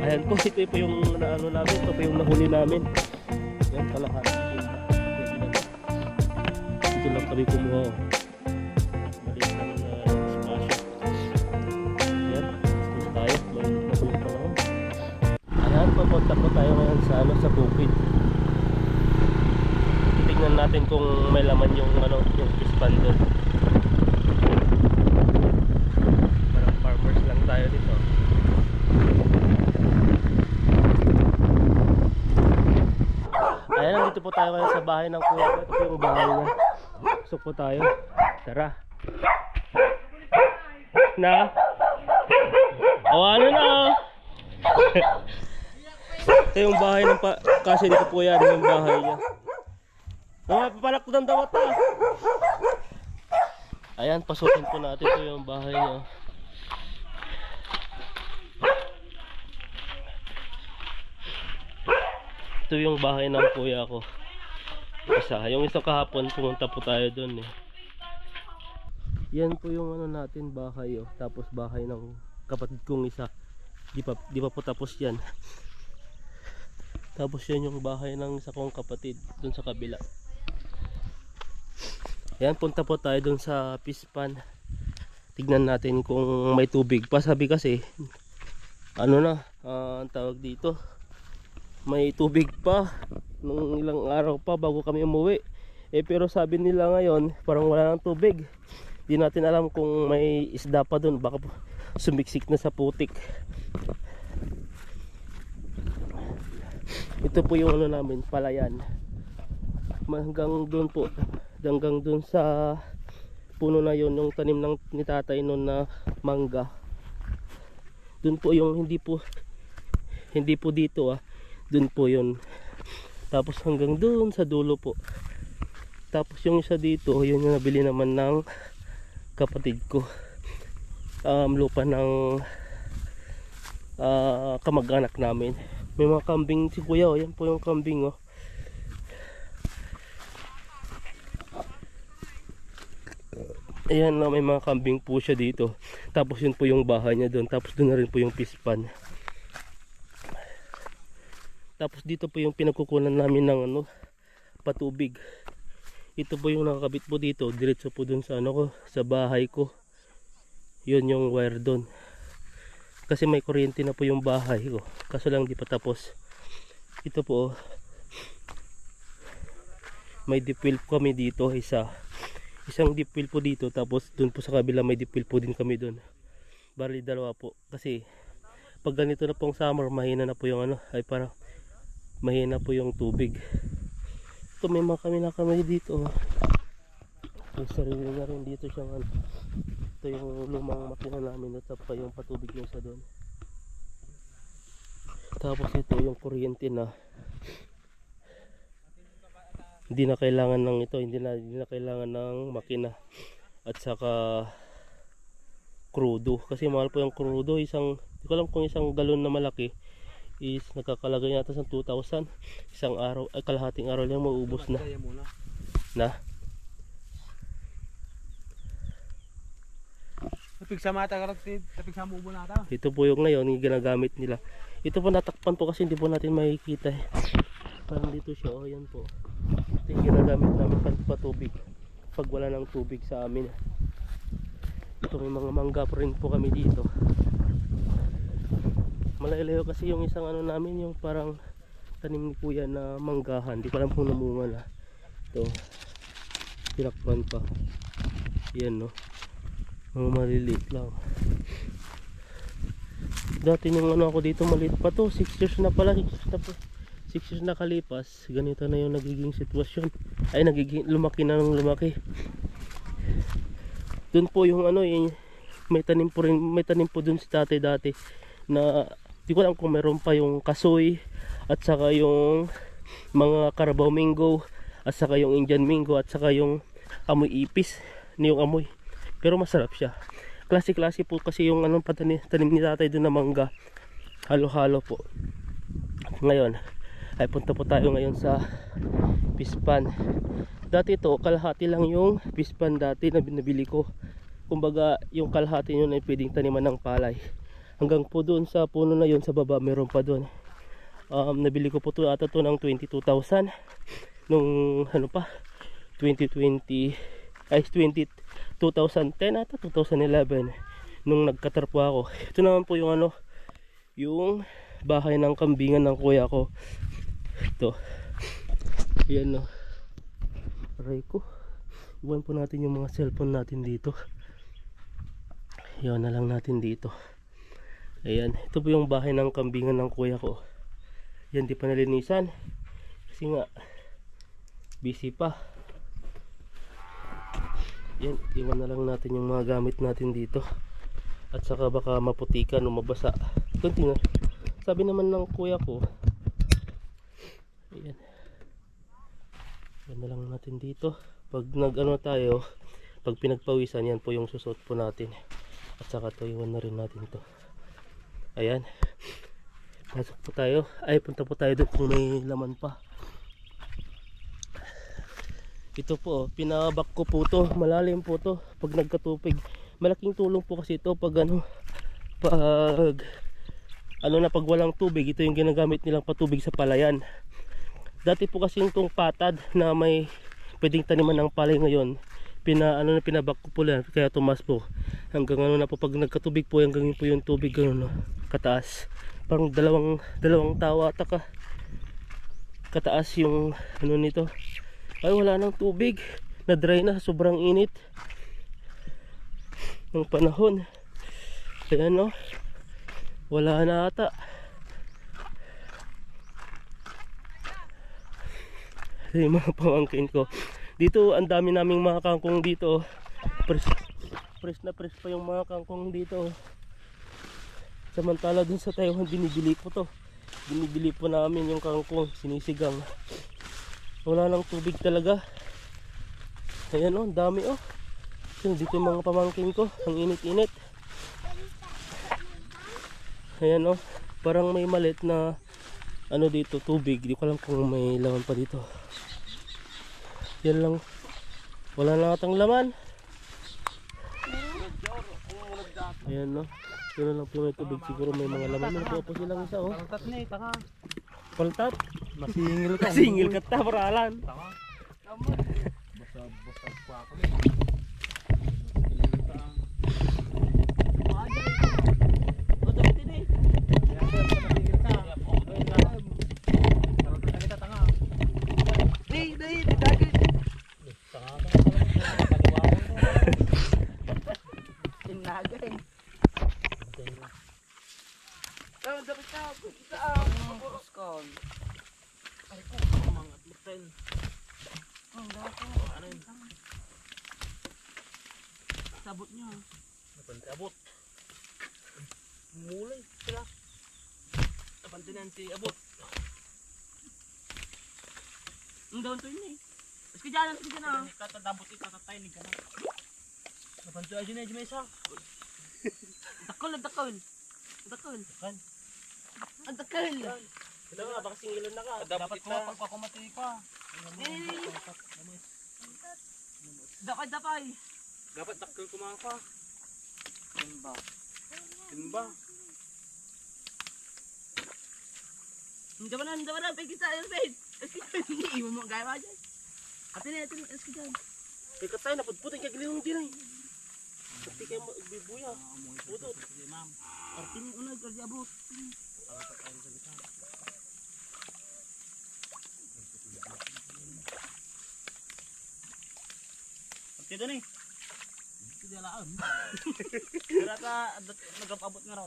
Ayan po, ito po yung naano namin, ito po yung nahuli namin. Yan, kalahati. Dito lang kami kumuha. Maliit lang na espasyo. Yan, dito tayo. Maliit na po yung panahon. Ayan, papunta po tayo ngayon sa, sa bukid. Tingnan natin kung may laman yung, yung fish pan doon. Parang farmers lang tayo dito. Ayan, nandito po tayo ngayon sa bahay ng kuya ko. Ito po yung bahay niya. Pasok po tayo. Tara. Na? O ano na? Ito yung bahay ng kasi dito po yan yung bahay niya. Papanak ko ng dawat na. Ayan, pasukin po natin. Ito yung bahay niya. Ito yung bahay ng kuya ko. Yung isang kahapon pumunta po tayo doon eh. Yan po yung natin bahay oh. Tapos bahay ng kapatid kong isa. Di pa po tapos yan. Tapos yan yung bahay ng isa kong kapatid doon sa kabila. Yan, punta po tayo doon sa fish pan. Tignan natin kung may tubig pa. Sabi kasi ang tawag dito, may tubig pa nung ilang araw pa bago kami umuwi pero sabi nila ngayon parang wala nang tubig. Di natin alam kung may isda pa dun, baka sumiksik na sa putik. Ito po yung namin, palayan. Hanggang dun po, hanggang dun sa puno na yon, yung tanim ni tatay noon na mangga. Dun po yung hindi po dito dun po yun. Tapos hanggang dun sa dulo po. Tapos yung isa dito, yun yung nabili naman ng kapatid ko. Lupa ng kamag-anak namin. May mga kambing si kuya yan po yung kambing Ayan may mga kambing po siya dito. Tapos yun po yung bahay niya doon. Tapos doon na rin po yung fish pan. Tapos dito po yung pinagkukunan namin ng patubig. Ito po yung nakakabit po dito, diretso po dun sa sa bahay ko. Yun yung wire doon. Kasi may kuryente na po yung bahay ko. Kaso lang di pa tapos. Ito po may deep well kami dito, isang deep well po dito, tapos dun po sa kabila may deep well po din kami doon. Bali dalawa po. Kasi pag ganito na pong summer, mahina na po yung parang mahina po yung tubig. Ito may mga kami dito may sarili na rin dito siyang ito yung lumang makina namin at saka yung patubig yung sa doon. Tapos ito yung kuryente na hindi na kailangan ng hindi na kailangan ng makina at saka crudo, kasi mahal po yung crudo. Hindi ko alam kung isang galon na malaki is nakakalagay yata sa 2,000 isang araw, kalahating araw lang maubos na. Ito po yung ngayon yung ginagamit nila. Ito po natakpan po kasi hindi po natin makikita parang dito siya yan po. Ito yung ginagamit namin patubig pag wala ng tubig sa amin. Ito may mga mangga po rin po kami dito. Malayo kasi yung isang namin, yung parang tanim ni kuya na manggahan. Di ko alam kung namunga na. Ito tinakpan pa yan mga maliliit lang. Dati yung ako dito maliit pa to, 6 years na pala, 6 years na kalipas, ganito na yung nagiging sitwasyon. Ay lumaki na ng lumaki. Doon po yung may tanim po dun si tatay dati na di ko alam kung meron pa yung kasoy at saka yung mga Carabao Mingo at saka yung Indian Mingo at saka yung amoy ipis yung amoy, pero masarap siya. Klase-klase po kasi yung tanim ni tatay doon na mangga, halo-halo po. Ngayon ay punta po tayo ngayon sa fish pan. Dati ito kalahati lang yung fish pan dati na binabili ko. Kumbaga yung kalahati yun ay pwedeng taniman ng palay. hanggang po doon sa puno na yon sa baba meron pa doon. Nabili ko po to ata to ng 22,000 nung ano pa 2020 ay 2010 ata 2011 nung nagkatarpo ako. Ito naman po yung ano, yung bahay ng kambingan ng kuya ko. Ito. Yan no. Aray ko. Iwan po natin yung mga cellphone natin dito. Iwan na lang natin dito. Ayan. Ito po yung bahay ng kambingan ng kuya ko. Yan, di pa nalinisan. Kasi nga, busy pa. Yan, iwan na lang natin yung mga gamit natin dito. At saka baka maputikan o mabasa. Kunti na. Sabi naman ng kuya ko. Ayan. Yan na lang natin dito. Pag nag-ano tayo, pag pinagpawisan, yan po yung susot po natin. At saka to, iwan na rin natin to. Ayan. Pasok po tayo. Ay, punta po tayo doon kung may laman pa. Ito po, pinabak ko po to. Malalim po to pag nagkatupig. Malaking tulong po kasi ito pag ano, pag walang tubig. Ito yung ginagamit nilang patubig sa palayan. Dati po kasi itong patad na may pwedeng taniman ng palay ngayon, pinabak ko po lang, kaya tumas po hanggang ano na po, pag nagkatubig po hanggang yun po yung tubig gano'n, no, kataas, parang dalawang tawa ata kataas yung ano nito. Ay, wala nang tubig, na dry na, sobrang init ng panahon. Ayan no, wala na ata. Yung mga pamangkin ko dito, ang dami naming mga kangkong dito. Fresh na fresh pa yung mga kangkong dito. Samantala dun sa Taiwan, binibili po namin yung kangkong, sinisigang. Wala nang tubig talaga. Ayan o, ang dami o. Dito yung mga pamangkin ko, ang init-init. Ayan o, parang may malit na ano dito, tubig. Di ko alam kung may laman pa dito. Yan lang, wala na atang laman. Ayan no, ito na lang po may tubig, siguro may mga laman. Meron po silang isa oh. Paltat na eh, taka. Paltat? Masingil ka. Masingil ka ta, paralan. Taka. Basa pa ako. Sabot niya. Abot. Mulay sila. Napantinan si abot. Ang daw to yun eh. Eski dyan na. Katadabot ito, tatay ka na. Napantinan dyan na, dyan isa. Dakol. Ang dakol. Ito nga, baka singilan na ka. Dapat mo pagpakumatay ka. Dapay. Dapat dakol kumaka ka. Timba. Hindi ba na, pwede kita, Elfed. Eski dyan, iwan mo, gaya ba dyan? Ate na, eski dyan. Teka tayo, napudputin kaya giliwang din ay. Pati kayo magbibuya. Pudot. Artin mo na, kasi abot. Pati doon eh. Jalaan. Kira ka nagapabot nga raw.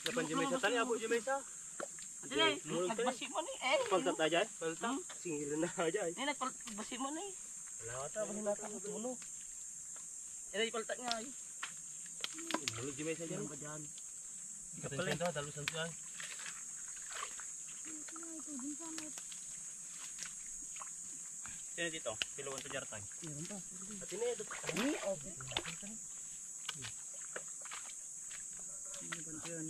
Dapan di mesa tani abot di mesa. Ate, nagbasi mo ni eh. Paltat na dyan? Paltat. Singilan na dyan. Eh, nagbasi mo ni. Wala ata, basta natakot mo. Eh, paltat nga eh. Mulog di mesa dyan. Kapalin ito, dalusan ito ay. Sino dito? Piluan sa jartay. Meron pa. At ini ito. Ini okay. Ini bantuan.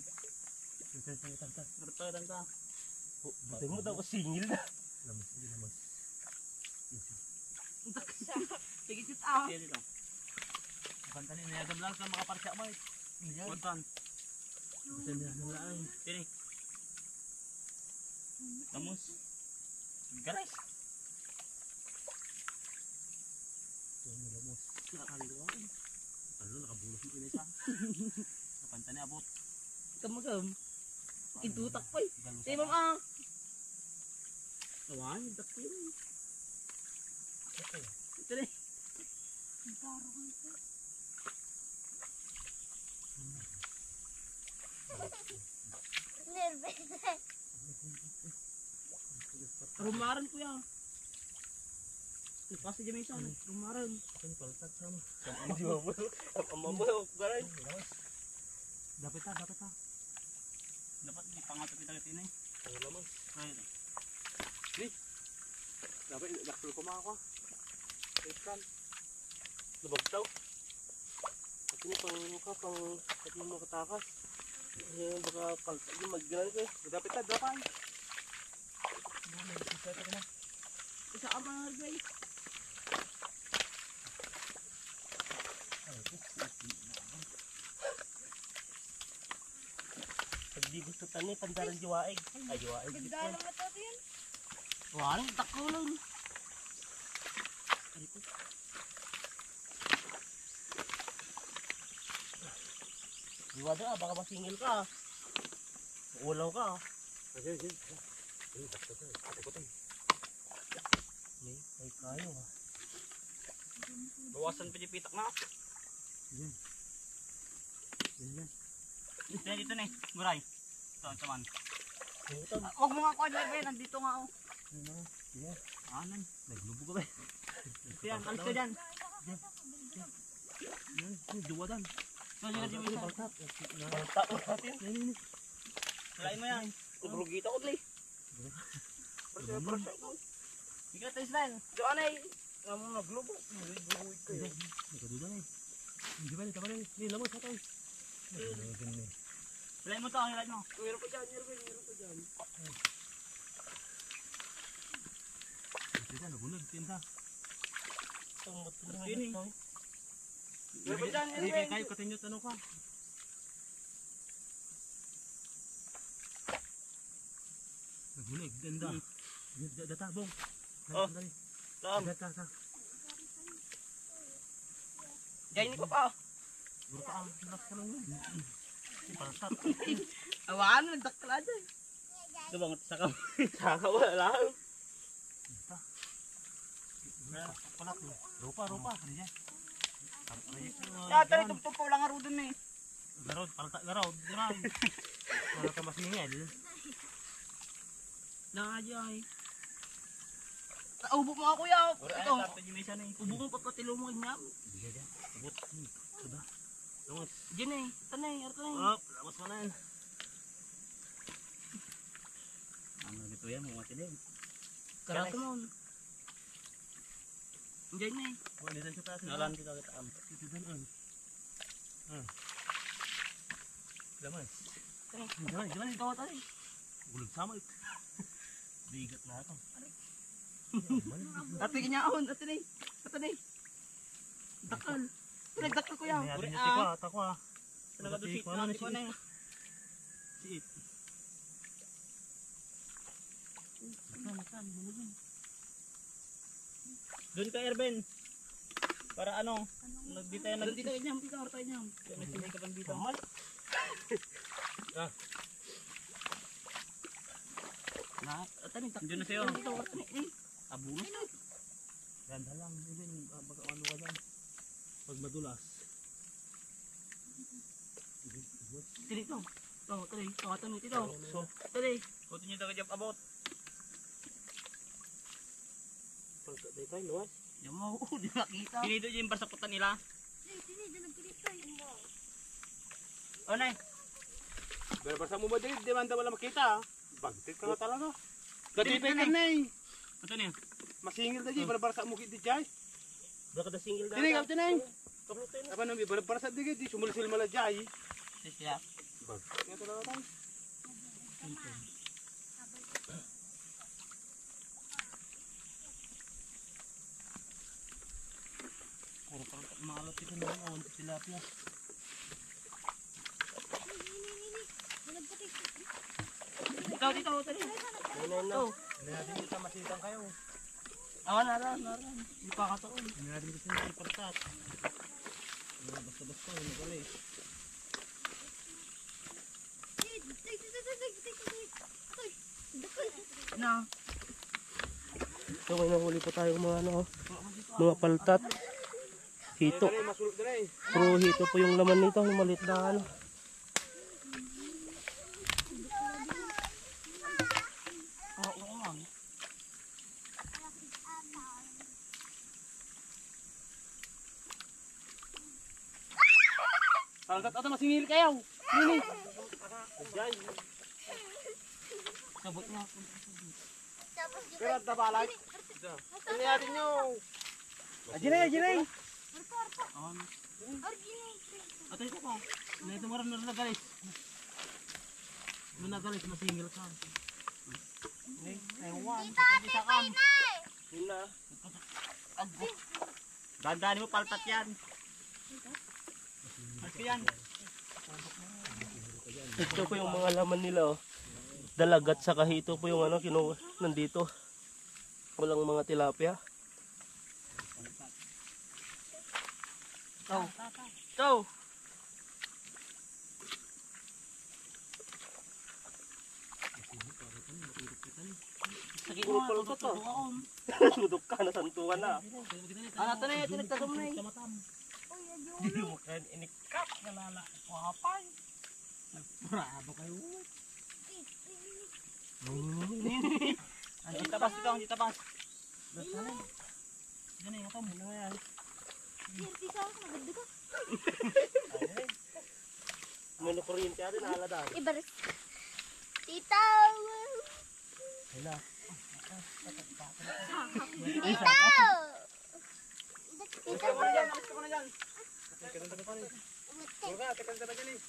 Tanta. Batay mo daw singil na. Lamas. Tigit ah. Sino dito? Bantanin na yagam lang sa mga parsya mo. Bantan. Tiri. Tamos. Garais. Nakabulos yung inisa. Napanta ni abot. Kamagam. Kintutak pa eh. Say ma'am ah. Awan, yung takpo yun. Ito na eh. Rumaran ko yan. Kasi dyan may isa. Rumaran. Garay. Dapat ta. Dapat di pangat kita katin eh. Lamang. Ay, Dapat nakul ko mga ko. Ikan. Lubagtaw. At ini pang pati mo katakas. Eh baka palta yung maggalan ko. Dapat ta dapat. Isa ka mga gray. Pag di gusto tani pandaran jiwaig. Ay jiwaig. Ganda ng mata din. Wala takulon. Diwada baka masingil ka. Ulaw ka. Ay kayo ah. bawasan pa yung pitak na. Dito na eh. Muray. Ito, saman. Huwag mo nga ko dyan, nandito nga oh. Anan. Naglubo ka ba? Ito yan, alis ka dyan. Duwadan. Dyan mo isa. Balta mo natin. Selain mo yan. Kubrugita ko dali. Ikaw tayo style. Doon ay. Kamu naglubo. Naglubo kayo. Nagkadudan eh. Hindi ba nito? Hindi lamang sa tayo. Selain mo to, hilahin mo. Meron pa dyan, meron pa dyan. Tinta, nabulag. Tinta. Tumot na Sini. Meron pa dyan, Hindi kayo katinyot ano ka. Nabulag. Tinta. Databong. Oh. Lam. Data. Diyan ko pa. Buro ka ang naras ka lang yun. Palsat. Awan, nagdakla dyan. Ito bang sakam? Saka wala lang. Palak. Rupa. Ano yan? Yata rin, tugtog lang aro dun eh. Garod. Palta garod. Diyan. Wala ka masingil. Nakadyan eh. Ubo mo ako yaw. Ito. Ubo mo patpatilo mo kanyam. Ubot. Sudah. Lamas. Diyan eh. Tanay, artanay. Lamas mo na yan. Ano dito yan? Mga tinig. Karato mo. Diyan eh. Wala dito sa taas. Nalan kita kita am. Dito doon. Lamas. Jalan. Ikaw tayo. Ulag sama ito. Bigat na ito. Ate kinyaon. Atanay. Dakal. Nagdakal ko yaw. Mayroon yung tiko. Tako ah. Nagadusit Wala na. na Di ko na eh. Siit. Makan. Doon ka Erben. Para ano? Di tayo Doon dito kanyam. Ikaw tayo nyam. Nagsinay ka pang dito. Atanay. Doon na sa'yo. Dito. Atanay. Abunos. Ganda lang. Even baka ano ka dyan. Pag madulas. Dito. Ito. Atanay. Atanay. Dito. Atanay. Kuto nyo daw dyan abot. Palta day tayo luwas. Diyan mo. Di makita. Pinito dyan yung pasaputan nila. O nay. Berbasa mo ba din? Di man daw wala makita. Bagtit ka nga talaga. Katipay ka na eh. Ito niya. Masingil na di. Berbasa mo kiti jay. Baka da single data. Tinig ka tinay. Kablutin na. Apa nami berbasa di di. Sumulsil mala jay. Siya. Bagtit nga talaga tayo. Puro palot ito na lang. Awan tilapia. Ikaw dito, tali. Ayun. Hindi natin kita masitang kayo. Naran. Hindi pa kataon. Hindi natin gusto ng partat. Basta-basta, yun magaling. Na. So may nahuli pa tayong mga ano, mga paltat. Hito. Dali, masulot dali. Pero hito po yung laman nito, yung maliit na ano. Oo lang. Parang ata masingil kayo. Nini. Diyan. Sabot na. Pero at nabalay. Ano natin yung... Ajinay. Atay ko pa. Ito mo rin na guys. Muna guys, masingil ka. Ewan. Isa kam. Yun na. Dandani mo paltat yan. Maski yan. Ito po yung mga laman nila, oh. Dalagat sa kahito po yung ano, nandito. Walang mga tilapia. Go. Sakit mo pala ito to. Sudok ka, nasantuan na. Ano ito na yun? Tinagtasam na yun. Hindi mo kayo inikap. Nalala. Wapay. Nagpurado kayo. Ang tabas ito, ang tabas. Sana. Ganun yung kamo. Ano yan? Mano kuryente natin, naalala. Ibaris. Tita! Hala. Tita! Ika mo na dyan, alis ka mo na dyan. Tekan pa rin. Kurga, tekan ka na dyan eh.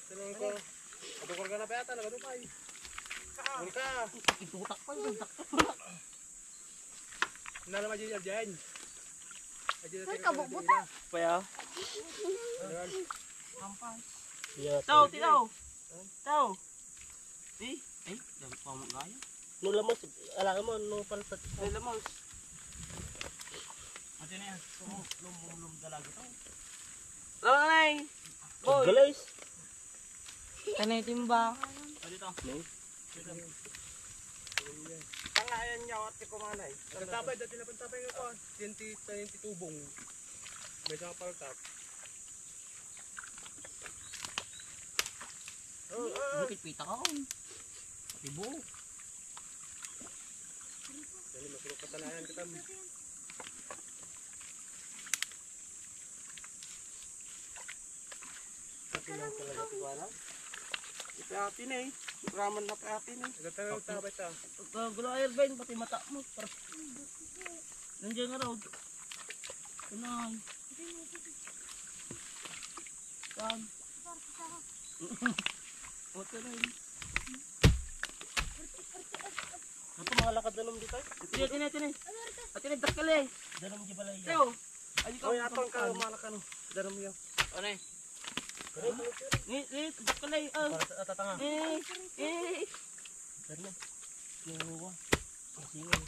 Tanong ko. Adukor ka na pa yata, nagadupay. Kurga. Itutak pa yun. Nalaman dyan dyan. Ay, kabukbuk. Paya. Kampas. Yeah, Tao, titaw. Tao. Eh, dami pa mo gaya. nung lamos, alam mo, nung paltat. Ay, lamang. Ate na yan. Lumulong dalaga ito. Lamang na eh. Boy. Galais. Tanay timba. O dito. Tangayan niya at kumanay. Nagtabay, dati na pantapay nga ko. 20 tubong. May mga paltat. Bukit pita ka kon. Pati buo. Dali, masulok ka tanayan kita. Kasi lang talaga tiwala. Ipayatin eh. Raman na payatin eh. Nagtabay ta. Gulo airbain pati mata mo. Nandiyan nga raw. Tunay. Saan? O tunay. Ito mga lakad na nung dito. Tinay. At tinagdakal eh. Dalam di balay. Teo. Ay Oy, atong ka malakan. Daram yo. Ano eh? Dakal eh. Para tatanga. Eh. Pero yung luwa. Masingaw.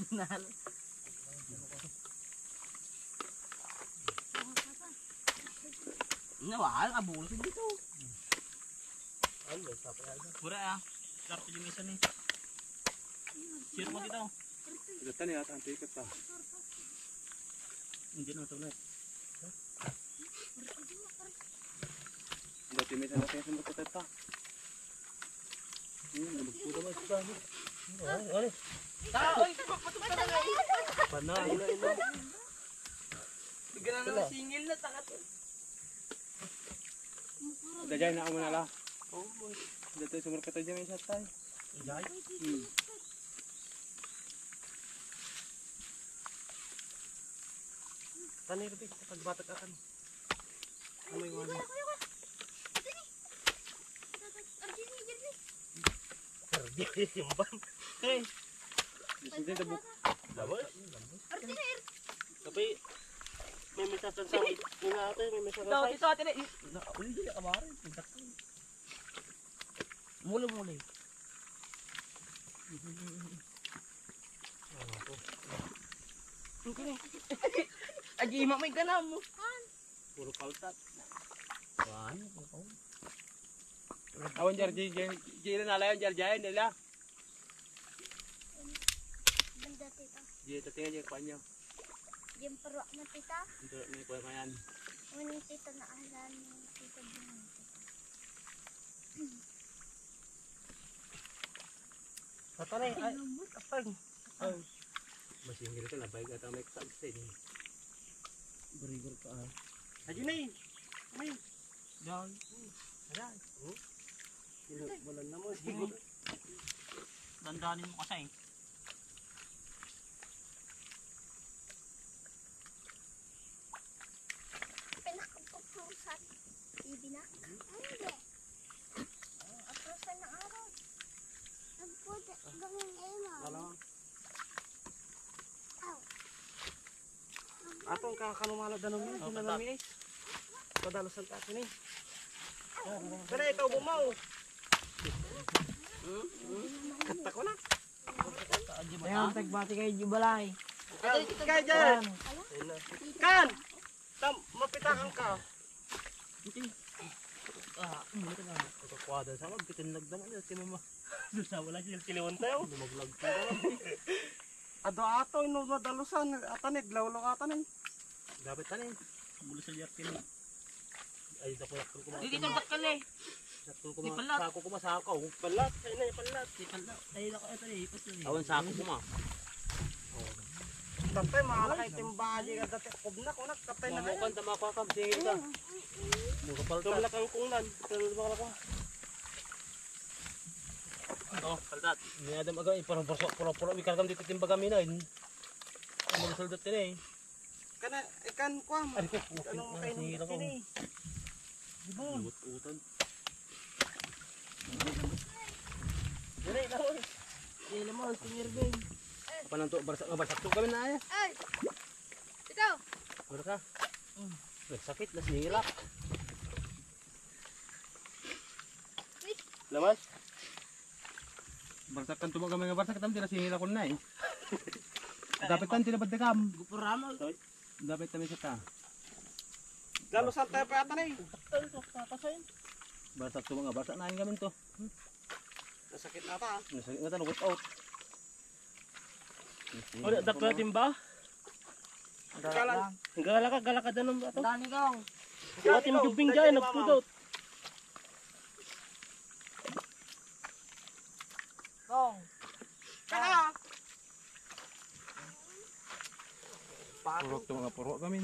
Binalo. Nawal, abul sa dito. Ano, tapos yan. Pura ah. Sarap yung isa ni. Siro mo dito. Datan ni atang tiket ta. Hindi na tuloy. Dati may sana tayo sa tata. Puro mas dami. Ano? Oy, patok ka na nga. Panay. Bigyan na ng singil na tangat. Dajay na ako manala. Oo. Dati sumur ka tayo may sa tay. Ijay. Tanay rin pagbatak ka kan. Ano yung ano? Perdi yung ban. Hey, Hindi tabuk. Lamos. Tapi sa sansang nila ito, may mesa Daw, size. dito atin eh. Uli, dili ka mare. Muli. Okay. Aji, may ganam mo. Puro paltat. Awan jar jir na layan jar jayan nila. Benda tita. Jir tatingan jir panyo. Diyan perok mo tita. Untuk ni kuya mayan. Uning tita na alam tita bunga tita. Tatanay, ay, apag. Masingil ka na baik atau make sense ni. Burigor ka ah. Aji ni. Ay. Daw. Wala na mo, siguro. Dandanin mo kasi. Pinakapagpusan. Bibi na? Hindi. Aprosan ng araw. Nagpuda. Gawin emo. Alam. Aw. Atong kakanumalo danon ni kinalami eh. Padalosan ka kini. Pero ikaw bumaw. Kata ko na. Ayan, tagbati kayo jubalay. Kaya dyan. Kan! Mapitakan ka. Ito kwada sa mag, kitin nagdaman niya, tinuma. Doon sa wala siya, tiliwan tayo. Lumaglag ko. Ado ato ino madalusan. Atanid, lawlo atanid. Dapat tanin. Mula sa liyak kini. Ay, dapat ko kumain. Dito takal eh. Sakto Di palat. Sako kumasakaw. Palat, ay na, palat. Di palat. Ay, nako, ito eh, ipos yun eh. Awan sako kuma. Tapay makalakay timbaji ka dati. Kubna ko na kapay na. Mamukan tama ko kam singil ka. Ito malakang kunglan. Ito malakang ko. Oh, paltat. Ni adam aga parang pura-pura mi kargam dito timba kami na. Ano soldot ni? Kana ikan kwam. Ay, ko. Anong makainin Nasira ko. kini? Utan. Dali, dahoy. Dili naman, tingirbing. Pananto barsak to kami na ay. Ay! Ikaw! Ora ka. Sakit na sinilak. Lamas? Barsak kan tumo kami nga barsak tam tira sinilak ko na eh. Dapat kan tira badakam. Gupurama. Dapat kami sa ta. Dalusan tayo pa atan eh. Kakasayin. Barsak tumo nga barsak na kami to. Nasakit na ta. Nasakit nga tanugot out. O, dapat natin ba? Kalan. Gala ka danon ba ito? Dani kong. Yung ating jubing dyan, nagpudot. Kong. Kana. Purok tumo nga purok kami.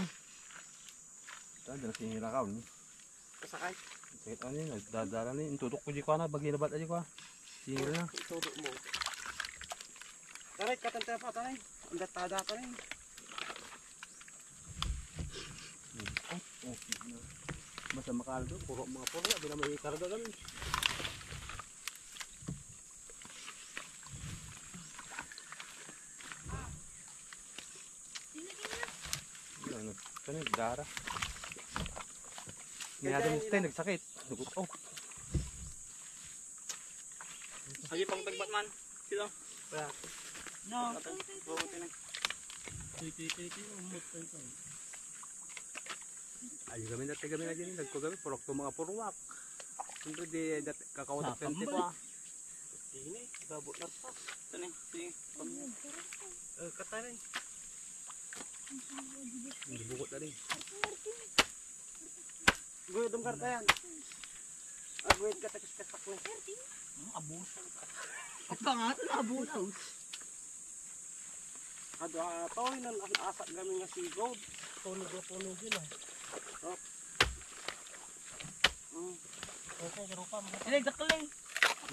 Ta dala sinilak ka. Kasakay. Sakit ani nagdadala ni tutok ko di ko na bagi labat aja ko. Sinil na. Tutok mo. Taray katan tayo pa atan eh. Ang datada atan eh. Basta makaldo, puro mga puro, di na may karga kami. Kani dara. Ni ada mistake nagsakit. Dugot oh. Lagi pang tagbat man. Sino? No. Umot tayo. Ay kami dati kami na dyan, nagko kami purok to mga purwak. Siyempre di dati kakawatak tente ko ah. Ini babot na pa. Tani. Sige. Katan eh. Hindi bukot na rin. Guyod ang kartayan. Guyod ka takis-kasak na. Abuso. Apa nga ito na abuso? Ado ato, asak kami nga sigod. Punog yun ah. Okay, garo pa. Ini dakal eh.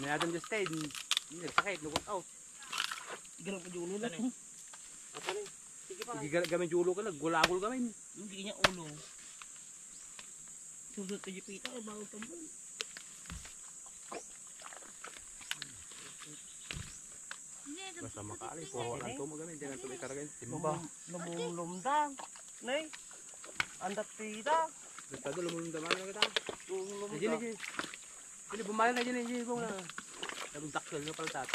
May adam just stayed, nagsakit, dugot out. Garo pa julo na. Ato ni. Sige pa. Hindi kami julo ka lang, gulagol kami. Hindi niya ulo. Susot ka jipita ay bago tambol. Basta makali, puro lang to mo kami, hindi na ito may karagain. Timba. Lumdang. Nay. Andak pita. Basta dulu mun daman kita. Jadi ini bumayan aja nih bung na. Dabang taksil nga paltat.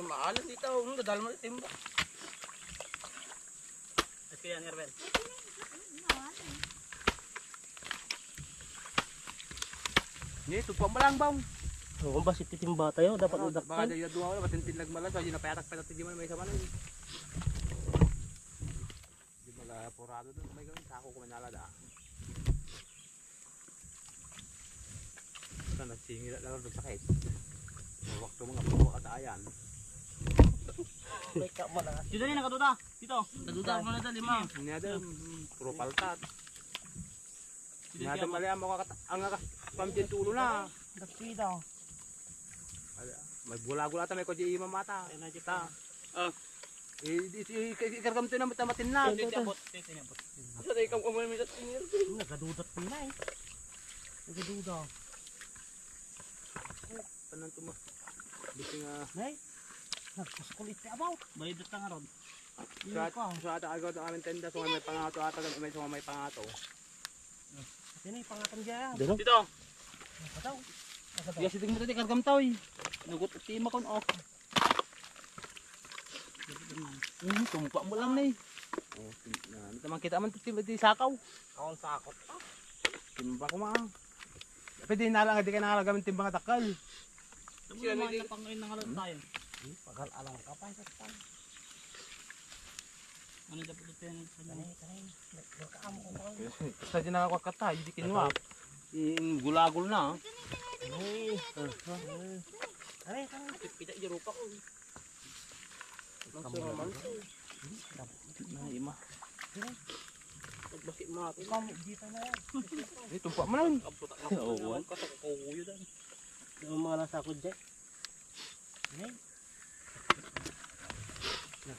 Maalas dito. Dadal mo timba. At kaya ang Herbert. Ni tupa mo lang bang. Kung ba si titimba tayo, dapat Baka udakpan. daya dua wala batin tinlag malas aja napayatak-payatak di man may sama na. Di mala porado doon may gawin sako ko manala da. Sana singil lang doon sa kahit. Waktu mga buwa katayan. May kama na. Dito din nakaduda. Dito. Naduda mo na dali ma. Ini ada puro paltat. Ini ada mali ang mga ang pamjen tulo na. Andak pita. May bula-gula ta may ko di mamata. Ta. Ikargam to na matamatin na. Tinabot. Tinabot. Sa day kam kumain mi sa tinir. Nagadudat pa na eh. Nagaduda. Tanan to mo. Bisa nga Nay. Nagkuskulit ka abaw. Balidot ka nga ron. sa ata agaw ang aming tenda so may pangato ata may so may pangato. Yan ay pangatan dyan. Dito. Dito. Pataw. Yes, iting mo tadi kargam taw. Nugot at tima kon off. Tumpa mo lang ni. Oh, naman kita man ti sakaw. Kaon sakot. Timba ko ma. Pwede na lang di ka nakalagamit timba nga takal. Sila naman na pangain ng alam tayo. Pagal alang ka pa sa tan. Ano dapat ito yan? Nagkaamo ko ba? Sa din nakakata, hindi kinuha. Gulagol na. Aray, pita jero pa ko. Langsung naman. Na ima. Pagbasi mo natin. Mami, di pa na yan. Tumpa mo lang. Kaputak na po. Kasak ko kuyo dan. Yung mga nasa ako dyan.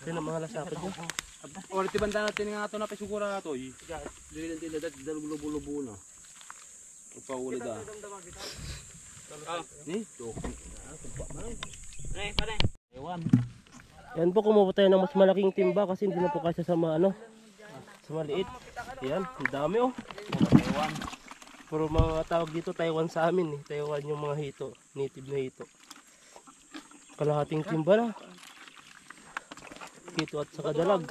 Sino mga nasa ako dyan? Or ti banda natin nga ato na pesugura ato. Dili lang tila dat dalubo-lubo na. Upauli da. Ni, to. Tumpa mo lang. Ay, pare. Ewan. Yan po, kumuha tayo ng mas malaking timba kasi hindi na po kasi sa ano, sa maliit. Yan, ang dami oh. Taiwan. Puro mga tawag dito Taiwan sa amin eh. Taiwan yung mga hito, native na hito. Kalahating timba na. Hito at saka dalag.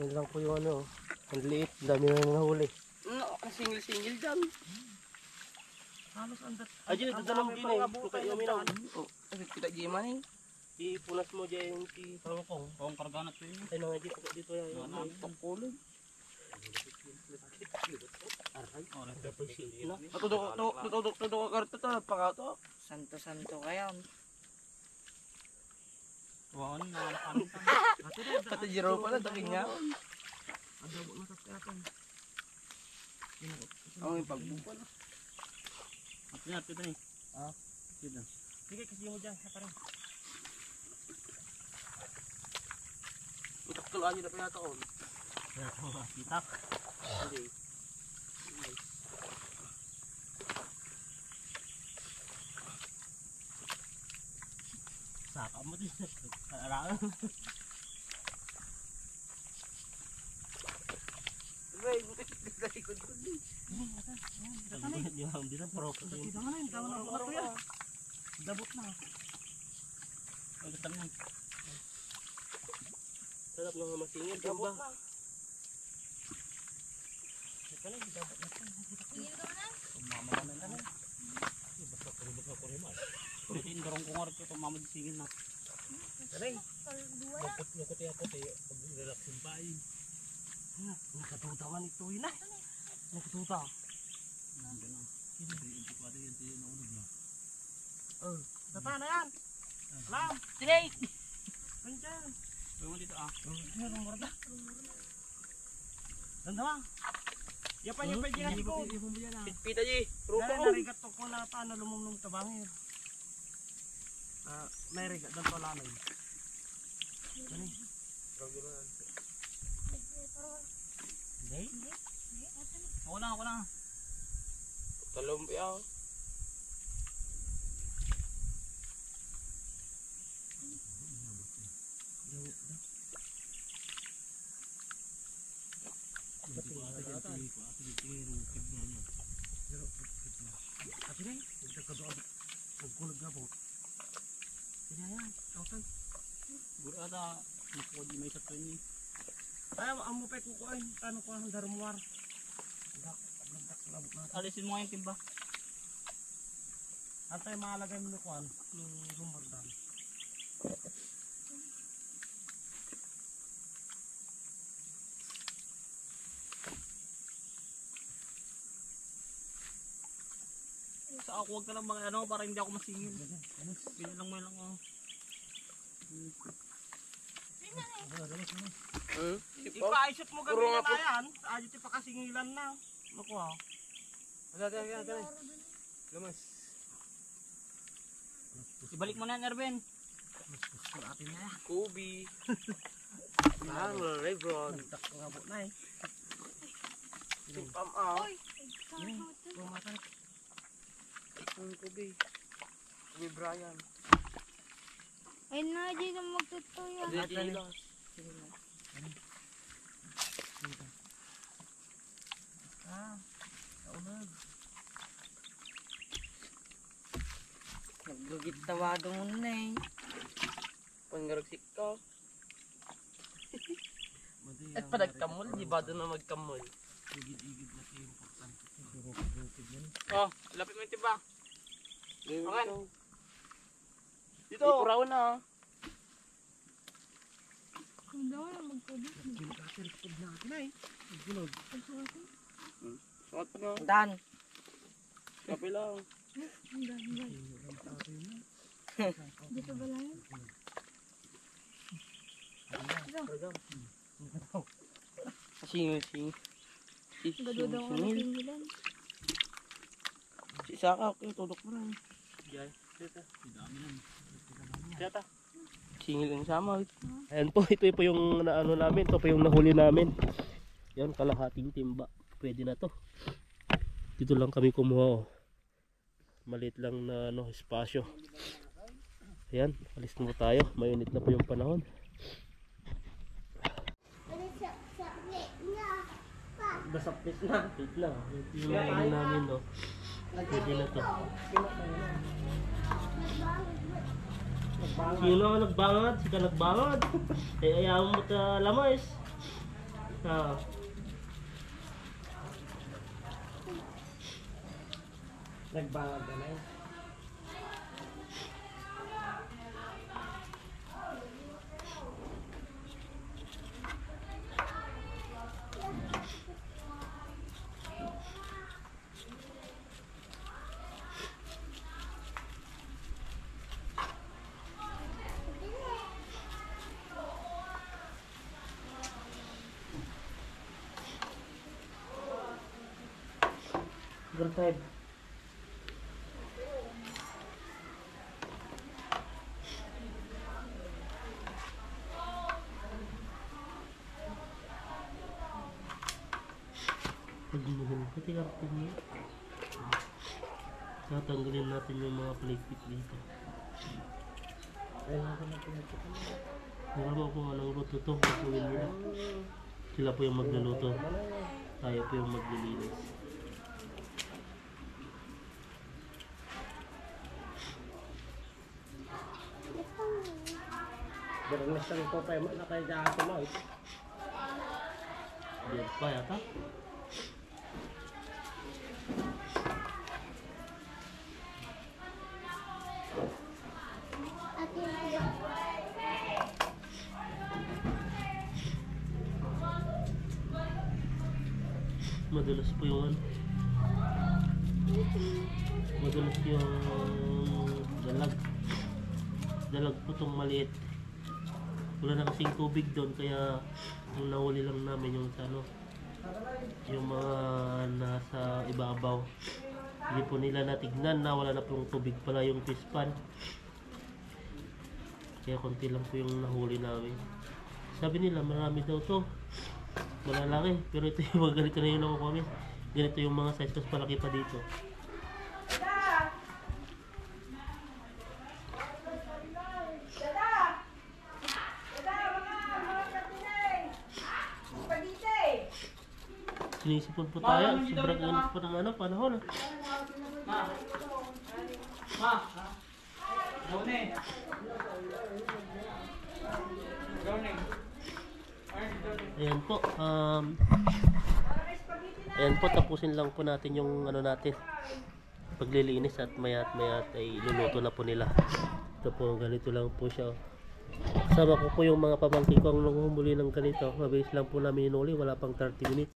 Yan lang po yung ano, ang liit, dami na nahuli. No, singil-singil dyan. Halos andat. Ajin, dadalong din eh. Kukay yung minaw. Kita gima nih. Ipunas mo dyan si Pangkong. Kung karganat ko yun. Ay nang dito dito yan. Pagkulog. Oh, Tutudok ka karto to. Pakato. Santo-santo kayan. Wow, ano nalakanin ka. Pati jero pala taking niya. Adabo na sa katan. Ang pagbupal. At yan, ito na eh. Dito. Sige, kasi mo dyan. Sa parang. Tutulan niyo na pinataon. Kitak. Hindi. Saka mo din. Karaan. Ray, buti sa likod ko din. Hindi na puro. Dito nga na yun. Tama na ako ito yan. Dabot na. Ang gatan na. Sarap ng masingil. Gamba. Mamamanan ka na. Basta kuribot na kurimal. Ito yung darong kungar ko. Tumamad singil na. Aray. Lukot yung puti. Pag relax yung bahay. Nakatutawan ito yun ah. Nakatuta. Nandun na. Hindi ko pwede yung tiyo na unog na. Tata na yan. Alam. Snake! Andiyan. Pwede mo dito ah. Andiyan. Murda. Tanda ya pa niya pwede na ko. Pita ji. Rupa ko. Narigat ko na paano lumumlum tabangir. Narigat dan pala na yun. Hindi. Ako na, ako na. Talumpia. Ate na, nagkakadoon. Nagkulag na po. Kaya yan, kautan. Gura ata, nakuha di may sa tuwing. Ay, ang mupay kukuhain. Kano ko ang darumuar. Alisin mo yung timba. At tayo makalagay mo nukuhan. Yung lumbardan. Sa ako, huwag ka lang mga ano, para hindi ako masingil. Pili lang mo lang ako. Ipa-isot mo gabi na yan. Ayot ipakasingilan na. Naku ha. Dali. Lumas. Ibalik mo na yan, Erben. Kubi. Lebron. Ngabot na eh. Pam ah. Oy, Kubi. Kubi Brian. ay na, di na magtutuyo. Naglugit tawado mo na eh. Panggaragsik ka. At pa nagkamol, di ba doon na magkamol? Oh, lapit mo yung tiba. Okay. Dito. Ipuraw na. Hindi ako na magtutuyo. Suot nga. Dan. Kape lang. Dito ba lang yun? Singil. Gadudaw ko na singilan. Si Saka, okay, tudok mo rin. Tiyata. Singil ang sama. Ayan po, ito po yung naano namin, ito po yung nahuli namin. Yan, kalahating timba. Pwede na to. Dito lang kami kumuha. Oh. Maliit lang na ano, espasyo. Ayan, alis na po tayo. Mainit na po yung panahon. Basapit na. Wait lang. Ito yung nahuli namin. No? Pwede na to. Sino ang nagbangad? Si ka nagbangad. Eh, ayaw mo ta lamas. Ah. Nagbangag ka na eh. Good time. Pagmuhul ko, tikartin niya. Tatanggalin natin yung mga plastic dito. Wala mo kung anong luto to, pagkuhin nila. Sila po yung magluluto. Tayo po yung maglilinis. Bernes lang po tayo na kayo dyan ito mo eh. Diyan pa yata. Madulas po yung ano. Madulas yung dalag. Dalag po itong maliit. Wala na kasing tubig doon kaya yung nahuli lang namin yung ano, yung mga nasa ibabaw. Hindi po nila natignan na wala na pong tubig pala yung fish pan. Kaya konti lang po yung nahuli namin. Sabi nila marami daw to. Malalaki. Pero ito yung mga ganito na yung nakuha kami. Ganito yung mga size mas palaki pa dito. Sinisipon po tayo. Sobrang init po ng panahon. Ayan po. Ayan po, tapusin lang po natin yung natin. Paglilinis at mayat ay luluto na po nila. Ito po, ganito lang po siya. Kasama ko po yung mga pamangkin ko ang nanguhuli ng ganito. Mabilis lang po namin inuli, wala pang 30 minutes.